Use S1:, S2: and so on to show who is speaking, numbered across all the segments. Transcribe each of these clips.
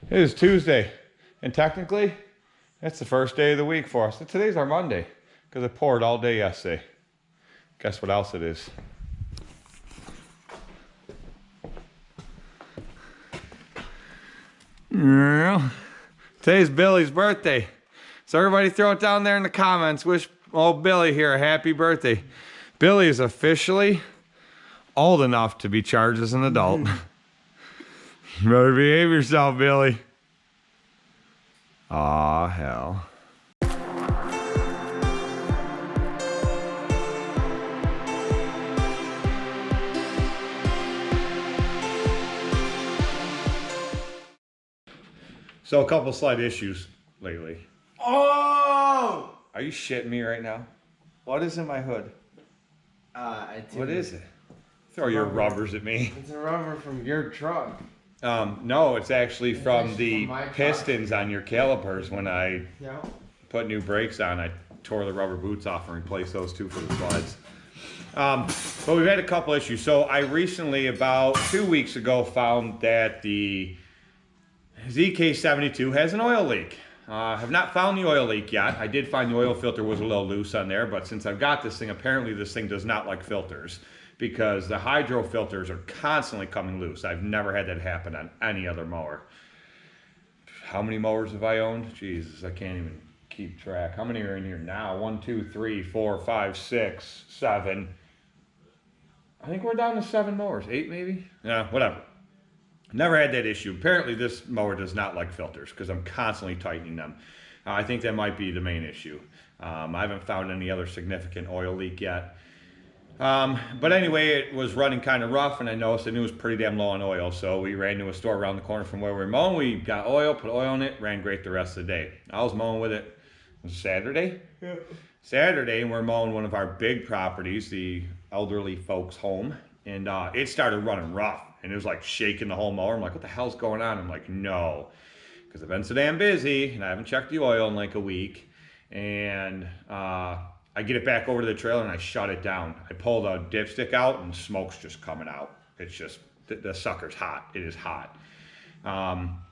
S1: It is Tuesday, and technically, it's the first day of the week for us. Today's our Monday, because it poured all day yesterday. Guess what else it is? Today's Billy's birthday. So everybody throw it down there in the comments. Wish old Billy here a happy birthday. Billy is officially old enough to be charged as an adult. You better behave yourself, Billy. Aw, hell. So a couple slight issues lately.
S2: Oh!
S1: Are you shitting me right now? What is in my hood? What is it? Throw your rubbers at me.
S2: It's a rubber from your truck.
S1: No, it's actually from the pistons on your calipers. When I put new brakes on, I tore the rubber boots off and replaced those two for the slides. But we've had a couple issues. So I recently, about 2 weeks ago, found that the ZK72 has an oil leak. Have not found the oil leak yet. I did find the oil filter was a little loose on there, but since I've got this thing, apparently this thing does not like filters, because the hydro filters are constantly coming loose. I've never had that happen on any other mower. How many mowers have I owned? Jesus, I can't even keep track. How many are in here now? 1, 2, 3, 4, 5, 6, 7. I think we're down to 7 mowers. 8 maybe? Yeah, whatever. Never had that issue. Apparently this mower does not like filters because I'm constantly tightening them. I think that might be the main issue. I haven't found any other significant oil leak yet. But anyway, it was running kind of rough, and I noticed it was pretty damn low on oil. So we ran to a store around the corner from where we were mowing. We got oil, put oil in it, ran great the rest of the day. I was mowing with it. It was Saturday? Yeah. Saturday, and we're mowing one of our big properties, the elderly folks' home. And it started running rough, and it was like shaking the whole mower. I'm like, what the hell's going on? I'm like, no, because I've been so damn busy, and I haven't checked the oil in like a week. And I get it back over to the trailer, and I shut it down. I pulled a dipstick out, and smoke's just coming out. It's just, the sucker's hot. It is hot.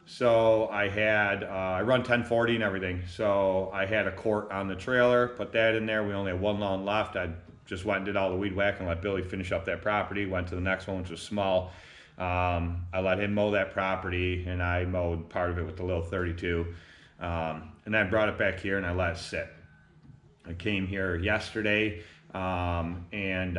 S1: So I had, I run 1040 and everything. So I had a quart on the trailer, put that in there. We only had 1 lawn left. I just went and did all the weed whack and let Billy finish up that property. Went to the next one, which was small. I let him mow that property, and I mowed part of it with the little 32. And then I brought it back here and I let it sit. I came here yesterday, and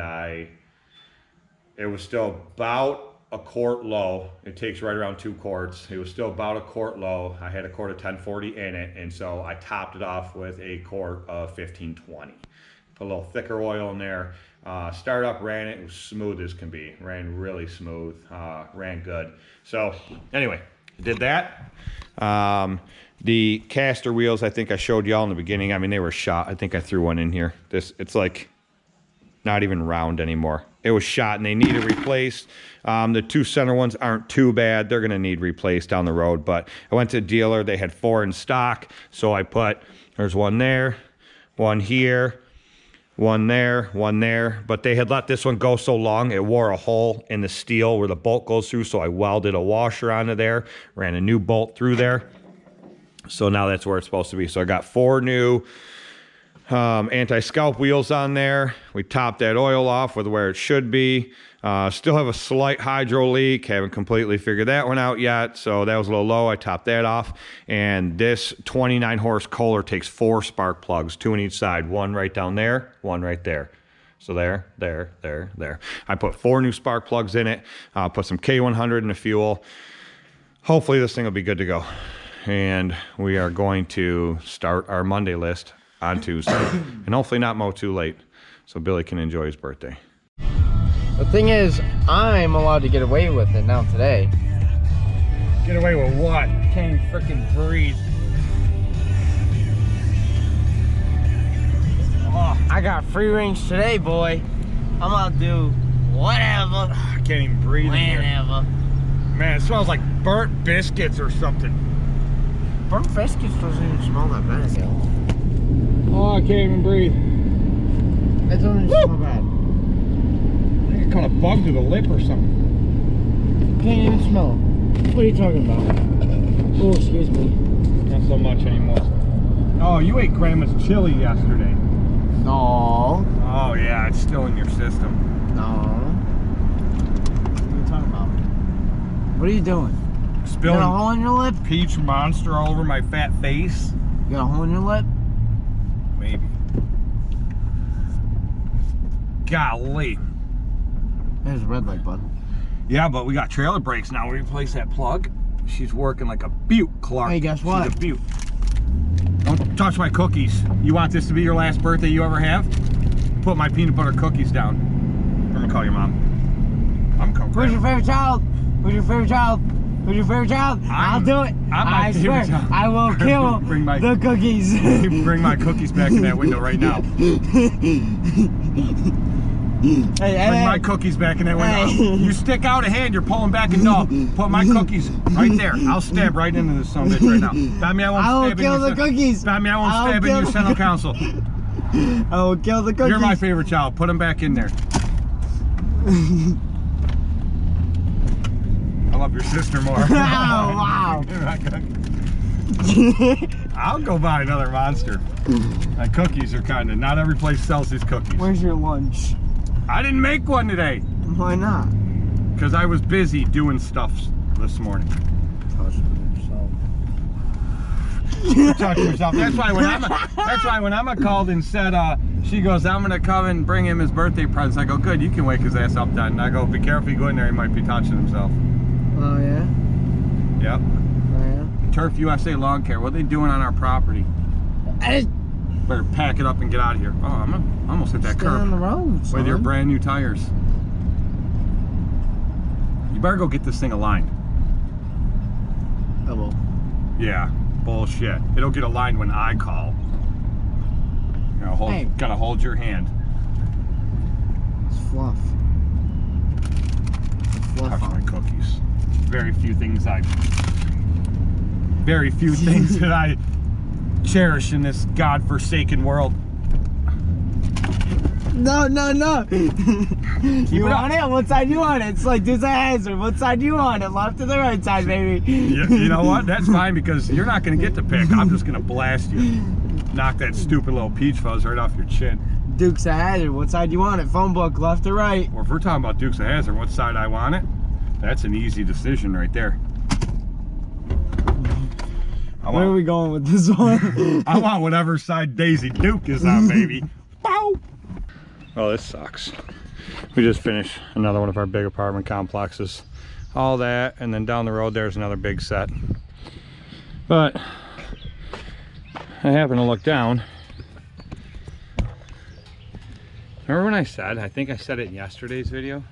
S1: it was still about a quart low. It takes right around 2 quarts. It was still about a quart low. I had a quart of 1040 in it, and so I topped it off with a quart of 1520. Put a little thicker oil in there. Started up, ran it. It was smooth as can be. Ran really smooth. Ran good. So anyway, did that. The caster wheels, I think I showed y'all in the beginning. I mean, they were shot. I think I threw one in here. It's like not even round anymore. It was shot, and they needed replaced. The 2 center ones aren't too bad. They're gonna need replaced down the road. But I went to a dealer. They had 4 in stock, so I put, there's one there, one here, one there, but they had let this one go so long it wore a hole in the steel where the bolt goes through, so I welded a washer onto there, ran a new bolt through there, so now that's where it's supposed to be. So I got 4 new anti-scalp wheels on there. We topped that oil off with where it should be. Still have a slight hydro leak. Haven't completely figured that one out yet, so that was a little low. I topped that off, and this 29 horse Kohler takes 4 spark plugs, 2 on each side, 1 right down there, 1 right there. So there. I put 4 new spark plugs in it. Put some K100 in the fuel. Hopefully this thing will be good to go, and we are going to start our Monday list on Tuesday, and hopefully not mow too late, so Billy can enjoy his birthday.
S2: The thing is, I'm allowed to get away with it now today.
S1: Get away with what? Can't even freaking breathe.
S2: Oh, I got free range today, boy. I'm allowed to do whatever.
S1: I can't even breathe in here. Man, it smells like burnt biscuits or something.
S2: Burnt biscuits doesn't even smell that bad, yo.
S1: Oh, I can't even breathe.
S2: It doesn't even smell bad.
S1: I think I caught a bug to the lip or something.
S2: Can't even smell it. What are you talking about? Oh, excuse me.
S1: Not so much anymore. Oh, you ate Grandma's chili yesterday.
S2: No.
S1: Oh yeah, it's still in your system.
S2: No. What are you talking about? What are you doing? You got a hole in your lip?
S1: Peach Monster all over my fat face.
S2: You got a hole in your lip?
S1: Maybe. Golly.
S2: There's a red light, bud.
S1: Yeah, but we got trailer brakes now. We replace that plug. She's working like a beaut, Clark.
S2: Hey, guess what?
S1: She's a beaut. Don't touch my cookies. You want this to be your last birthday you ever have? Put my peanut butter cookies down. I'm gonna call your mom. I'm coming.
S2: Who's your favorite child? Who's your favorite child? Who's your favorite child? I'll do it. I swear.
S1: Child.
S2: I will kill the cookies.
S1: Bring my cookies back in that window right now. Bring my cookies back in that window.
S2: Hey.
S1: You stick out a hand, you're pulling back a dog. Put my cookies right there. I'll stab right into this son of a bitch right now. Bat me, I won't stab in your
S2: kill the cookies.
S1: Bat me, I won't stab in your Senate Council.
S2: I will kill the cookies.
S1: You're my favorite child. Put them back in there. I love your sister more.
S2: Oh, wow.
S1: I'll go buy another Monster. My cookies are kind of, not every place sells these cookies.
S2: Where's your lunch?
S1: I didn't make one today.
S2: Why not?
S1: Because I was busy doing stuff this morning. Touch yourself. That's why when Emma called and said, she goes, I'm gonna come and bring him his birthday presents. I go, good, you can wake his ass up then. And I go, be careful, you go in there, he might be touching himself.
S2: Oh yeah?
S1: Yep.
S2: Oh yeah?
S1: Turf USA Lawn Care, what are they doing on our property? Better pack it up and get out of here. Oh, I almost hit that
S2: Stay
S1: curb.
S2: on the road, son.
S1: With your brand new tires. You better go get this thing aligned.
S2: Oh well.
S1: Yeah, bullshit. It'll get aligned when I call. Gotta hold your hand.
S2: It's fluff. It's fluff
S1: Touch
S2: on
S1: my cookies. Very few things that I cherish in this godforsaken world.
S2: No. You want it? What side you want it? It's like this a hazard. What side do you want it? Left or the right side, baby?
S1: You know what? That's fine because you're not going to get to pick. I'm just going to blast you. Knock that stupid little peach fuzz right off your chin.
S2: Dukes of Hazzard. What side do you want it? Phone book, left or right?
S1: Or if we're talking about Dukes of Hazzard, what side I want it, that's an easy decision right there.
S2: Where are we going with this one?
S1: I want whatever side Daisy Duke is on, baby. Bow! Oh, this sucks. We just finished another one of our big apartment complexes. All that, and then down the road there's another big set. But I happened to look down. Remember when I said, I think I said it in yesterday's video,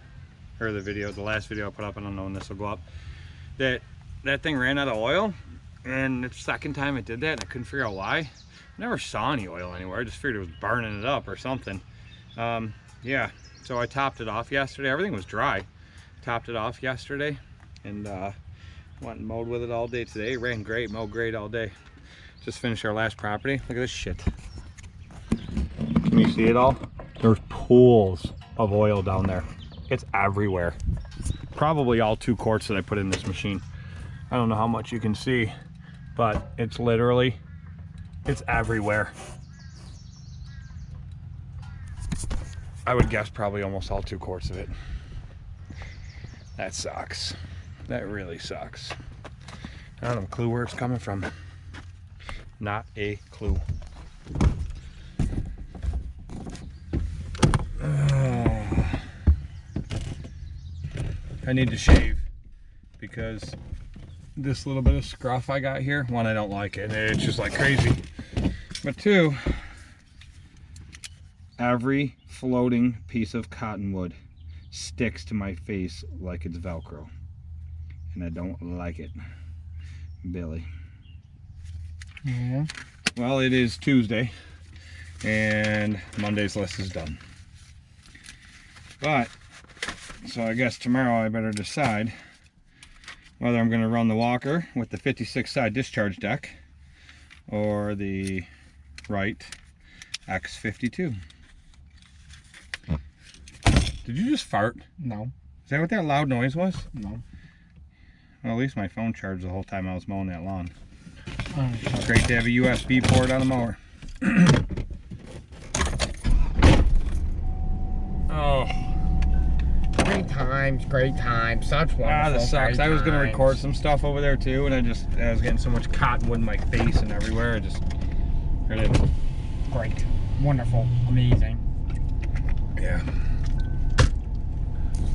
S1: or the last video I put up, I don't know when this will go up, that thing ran out of oil, and it's the second time it did that, and I couldn't figure out why. I never saw any oil anywhere. I just figured it was burning it up or something. Yeah, so I topped it off yesterday. Everything was dry. Topped it off yesterday, and went and mowed with it all day today. Ran great, mowed great all day. Just finished our last property. Look at this shit. Can you see it all? There's pools of oil down there. It's everywhere. Probably all 2 quarts that I put in this machine. I don't know how much you can see, but it's literally, it's everywhere. I would guess probably almost all 2 quarts of it. That sucks. That really sucks. I don't have a clue where it's coming from. Not a clue. I need to shave because this little bit of scruff I got here, one, I don't like it. It's just like crazy. But 2, every floating piece of cottonwood sticks to my face like it's Velcro. And I don't like it. Billy.
S2: Yeah.
S1: Well, it is Tuesday, and Monday's list is done. But, so I guess tomorrow I better decide whether I'm going to run the walker with the 56 side discharge deck or the Wright X52. Did you just fart?
S2: No.
S1: Is that what that loud noise was?
S2: No.
S1: Well, at least my phone charged the whole time I was mowing that lawn. It's great to have a USB port on the mower. Oh.
S2: Great times, such wonderful.
S1: Ah, this sucks. I was gonna record some stuff over there too, and I was getting so much cottonwood in my face and everywhere. I didn't.
S2: Great, wonderful, amazing.
S1: Yeah.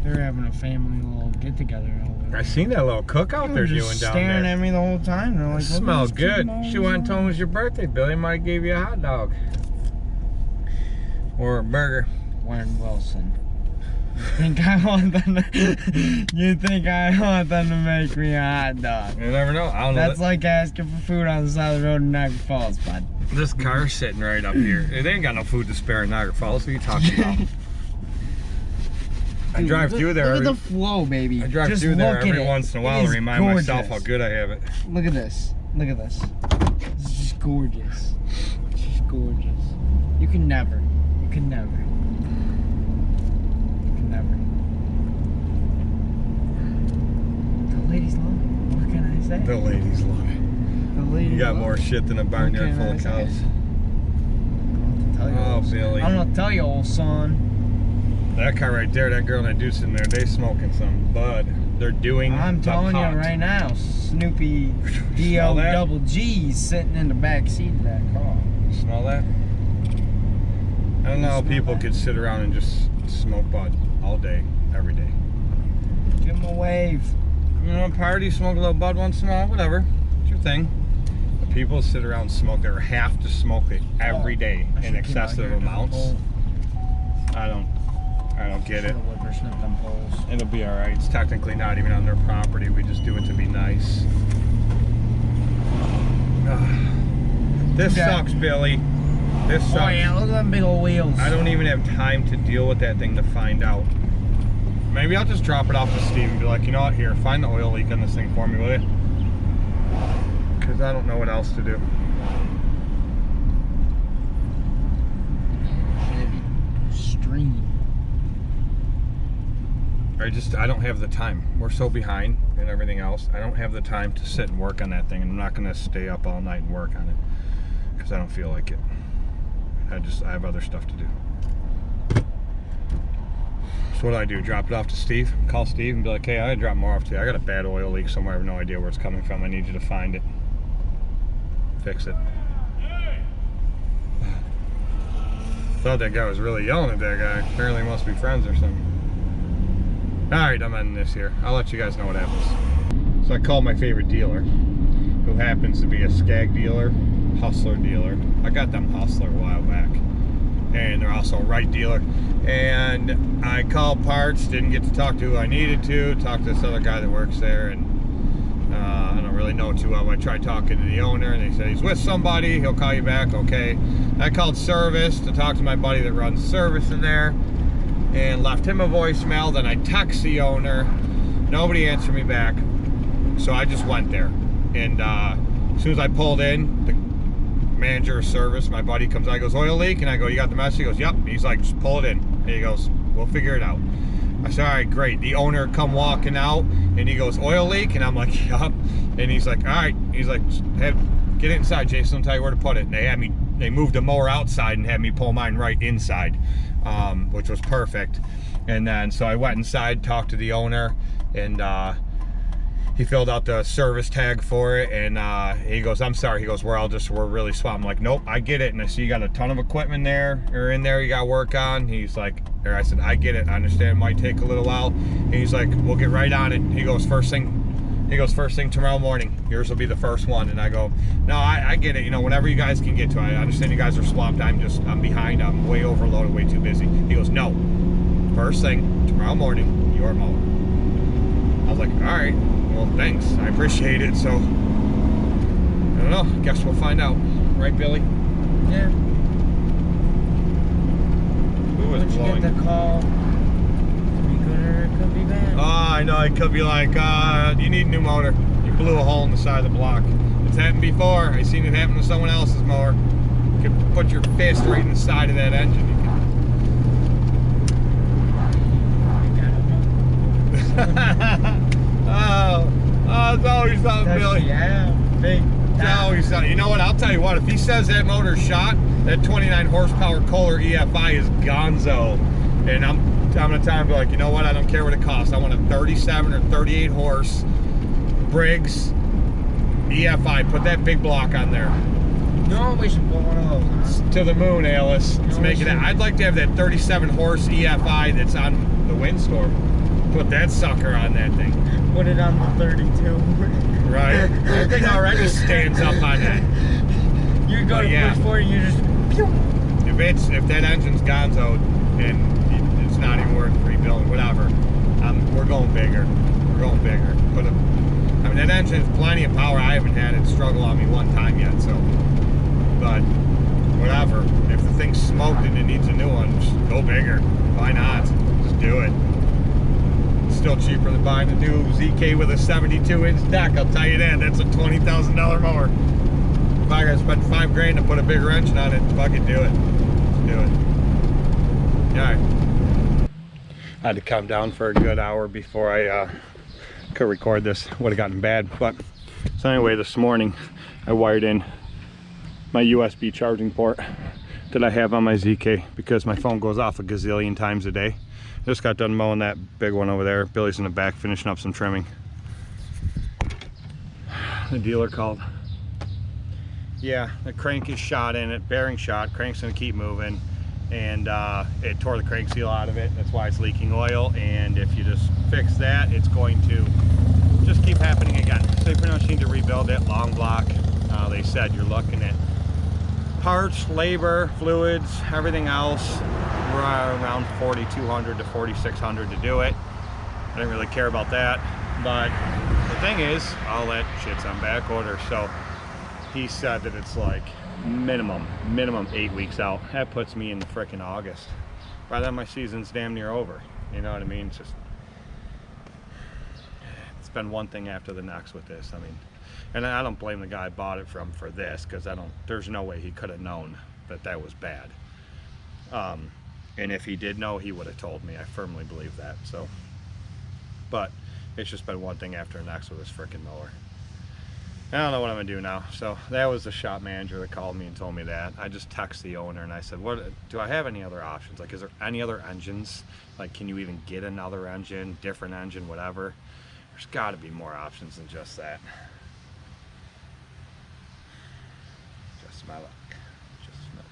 S2: They're having a family little get together over there.
S1: I seen that little cookout they're doing down there.
S2: Staring at me the whole time. They're like,
S1: Smells good. She went and told me it was your birthday, Billy. Might have gave you a hot dog or a burger.
S2: Warren Wilson. You think I want them to make me a hot dog?
S1: You never know. I don't know.
S2: That's like asking for food on the side of the road in Niagara Falls, bud.
S1: This car's sitting right up here. They ain't got no food to spare in Niagara Falls. What are you talking about? I drive through there.
S2: Look at the flow, baby.
S1: I drive
S2: Just
S1: through there
S2: look at
S1: every
S2: it.
S1: once in a while to remind myself how good I have it.
S2: Look at this. Look at this. It's just gorgeous. It's just gorgeous. You can never. The ladies love it. What can I say?
S1: The ladies love it.
S2: The ladies
S1: You got
S2: love
S1: more
S2: it.
S1: shit than a barnyard full of cows. Oh, Billy.
S2: I'm gonna tell you, old son.
S1: That car right there, that girl and that dude sitting there, they smoking some bud. They're doing
S2: I'm telling you right now, Snoopy
S1: Smell that?
S2: double G's sitting in the back seat of that car.
S1: Smell that? I don't know how people could sit around and just smoke bud all day, every day.
S2: Give him a wave.
S1: You know, party, smoke a little bud once in a while, whatever. It's your thing. But people sit around and smoke, they have to smoke it every day in excessive amounts. I don't get it. It'll be alright. It's technically not even on their property. We just do it to be nice. This sucks, Billy. This sucks.
S2: Oh yeah, look at them big old wheels.
S1: I don't even have time to deal with that thing to find out. Maybe I'll just drop it off to Steve and be like, you know what, here, find the oil leak on this thing for me, will you? Because I don't know what else to do.
S2: Stream.
S1: I don't have the time. We're so behind and everything else. I don't have the time to sit and work on that thing, and I'm not going to stay up all night and work on it because I don't feel like it. I have other stuff to do. So what do I do? Drop it off to Steve? Call Steve and be like, hey, I gotta drop more off to you. I got a bad oil leak somewhere. I have no idea where it's coming from. I need you to find it. Fix it. Thought that guy was really yelling at that guy. Apparently must be friends or something. Alright, I'm ending this here. I'll let you guys know what happens. So I called my favorite dealer, who happens to be a Skag dealer, Hustler dealer. I got them Hustler a while back. And they're also a Wright dealer. And I called parts, didn't get to talk to who I needed to, talked to this other guy that works there, and I don't really know too well. I tried talking to the owner, and they said he's with somebody, he'll call you back. Okay. I called service to talk to my buddy that runs service in there, and left him a voicemail. Then I text the owner, nobody answered me back, so I just went there. And as soon as I pulled in, the manager of service, my buddy comes out, he goes, oil leak? And I go, you got the message? He goes, yep. He's like, just pull it in. And he goes, we'll figure it out. I said, all right, great. The owner come walking out, and he goes, oil leak? And I'm like, yup. And he's like, all right. He's like, get it inside, Jason. I'll tell you where to put it. And they moved the mower outside and had me pull mine right inside, which was perfect. And then, so I went inside, talked to the owner, and he filled out the service tag for it, and he goes, I'm sorry. He goes, we're really swamped. I'm like, nope, I get it. And I see you got a ton of equipment there, or in there you got work on. He's like, I said, I get it. I understand it might take a little while. And he's like, we'll get right on it. He goes, first thing tomorrow morning. Yours will be the first one. And I go, no, I get it. You know, whenever you guys can get to it. I understand you guys are swamped. I'm behind. I'm way overloaded, way too busy. He goes, no, first thing tomorrow morning, your mower. I was like, all right. Well, thanks. I appreciate it. So, I don't know. Guess we'll find out. Right, Billy?
S2: Yeah.
S1: Who was blowing?
S2: You get the call. Could be good or it could be bad.
S1: Oh, I know. It could be like, you need a new motor. You blew a hole in the side of the block. It's happened before. I seen it happen to someone else's mower. You could put your fist right in the side of that engine. You could... It's always something, Billy.
S2: Yeah, big.
S1: It's always something. You know what? I'll tell you what. If he says that motor's shot, that 29 horsepower Kohler EFI is gonzo. And I'm gonna tell him, be like, you know what? I don't care what it costs. I want a 37 or 38 horse Briggs EFI. Put that big block on there.
S2: No, we should put one of those.
S1: To the moon, Alice. Let's
S2: No,
S1: make it. I'd like to have that 37 horse EFI that's on the windstorm. Put that sucker on that thing.
S2: Put it on the 32.
S1: Right. That thing already stands up on that.
S2: You go to push for it, you just. Pew.
S1: If that engine's gonzo and it's not even worth rebuilding, whatever, we're going bigger. We're going bigger. I mean, that engine has plenty of power. I haven't had it struggle on me one time yet, so. But whatever. If the thing's smoked and it needs a new one, just go bigger. Why not? Just do it. It's still cheaper than buying a new ZK with a 72-inch deck. I'll tell you that. That's a $20,000 mower. If I gotta spend $5 grand to put a bigger engine on it, fucking do it. Just do it. Alright. I had to come down for a good hour before I could record this. Would have gotten bad. But so anyway, this morning I wired in my USB charging port that I have on my ZK because my phone goes off a gazillion times a day. Just got done mowing that big one over there. Billy's in the back finishing up some trimming. The dealer called. Yeah, the crank is shot in it, bearing shot. Crank's gonna keep moving, and it tore the crank seal out of it. That's why it's leaking oil, and if you just fix that, it's going to just keep happening again. So you pretty much need to rebuild it, long block. They said you're looking at parts, labor, fluids, everything else, around 4,200 to 4,600 to do it. I didn't really care about that, but the thing is, all that shit's on back order. So he said that it's like minimum 8 weeks out. That puts me in the frickin' August. By then my season's damn near over. You know what I mean? It's been one thing after the next with this. I mean, and I don't blame the guy I bought it from for this, because there's no way he could have known that was bad. And if he did know, he would have told me. I firmly believe that. So, but it's just been one thing after the next with this frickin' mower. I don't know what I'm gonna do now. So that was the shop manager that called me and told me that. I just texted the owner and I said, "What do I have any other options? Like, is there any other engines? Like, can you even get another engine, different engine, whatever? There's got to be more options than just that." Just my luck. Just my luck.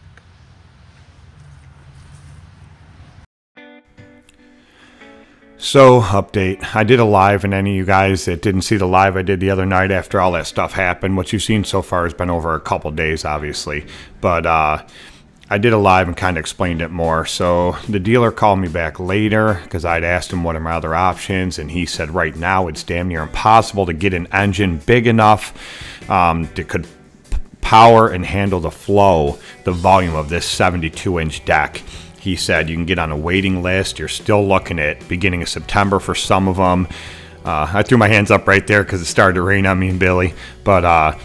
S1: So, update. I did a live, and any of you guys that didn't see the live I did the other night after all that stuff happened, what you've seen so far has been over a couple days, obviously. But I did a live and kind of explained it more. So the dealer called me back later because I'd asked him what are my other options, and he said right now it's damn near impossible to get an engine big enough that could power and handle the flow, the volume of this 72-inch deck. He said you can get on a waiting list. You're still looking at beginning of September for some of them. I threw my hands up right there because it started to rain on me and Billy. But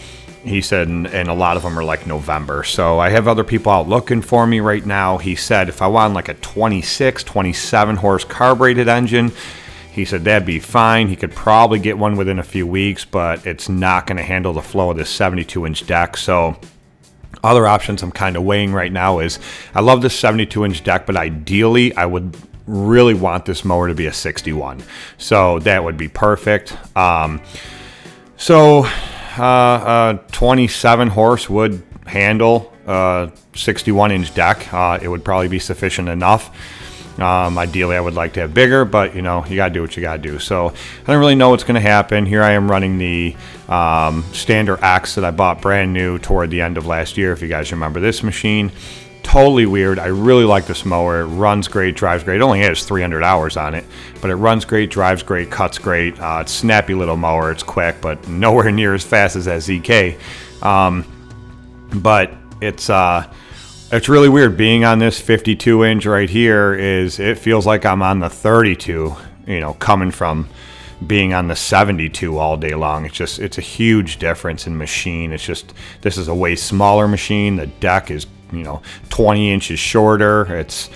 S1: he said, and a lot of them are like November. So I have other people out looking for me right now. He said if I want like a 26, 27 horse carbureted engine, he said that'd be fine. He could probably get one within a few weeks, but it's not going to handle the flow of this 72-inch deck. So other options I'm kind of weighing right now is I love this 72-inch deck, but ideally I would really want this mower to be a 61. So that would be perfect. 27 horse would handle a 61-inch deck. It would probably be sufficient enough. Ideally I would like to have bigger, but you know, you gotta do what you gotta do. So I don't really know what's gonna happen. Here I am running the Stander X that I bought brand new toward the end of last year, if you guys remember this machine. Totally weird. I really like this mower. It runs great, drives great. It only has 300 hours on it, but it runs great, drives great, cuts great. It's a snappy little mower. It's quick, but nowhere near as fast as that ZK. But it's really weird being on this 52-inch right here. It feels like I'm on the 32, you know, coming from being on the 72 all day long. It's a huge difference in machine. This is a way smaller machine. The deck is, you know, 20 inches shorter. It's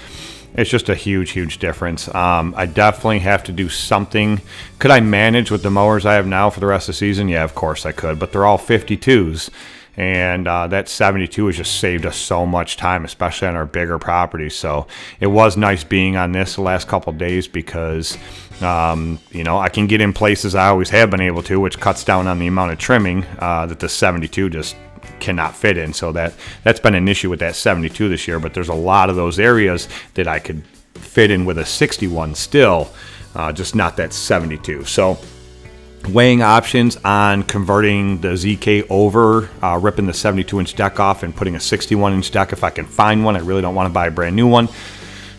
S1: It's just a huge difference. I definitely have to do something. Could I manage with the mowers I have now for the rest of the season? Yeah, of course I could, but they're all 52s. And that 72 has just saved us so much time, especially on our bigger properties. So it was nice being on this the last couple of days because, I can get in places I always have been able to, which cuts down on the amount of trimming that the 72 just cannot fit in. So that's been an issue with that 72 this year, but there's a lot of those areas that I could fit in with a 61 still, just not that 72. So weighing options on converting the ZK over, ripping the 72-inch deck off and putting a 61-inch deck if I can find one. I really don't want to buy a brand new one.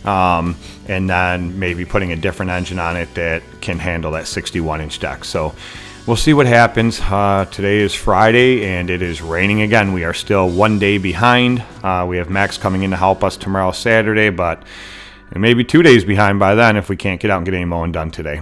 S1: And then maybe putting a different engine on it that can handle that 61-inch deck. So we'll see what happens. Today is Friday and it is raining again. We are still 1 day behind. We have Max coming in to help us tomorrow, Saturday, but maybe 2 days behind by then if we can't get out and get any mowing done today.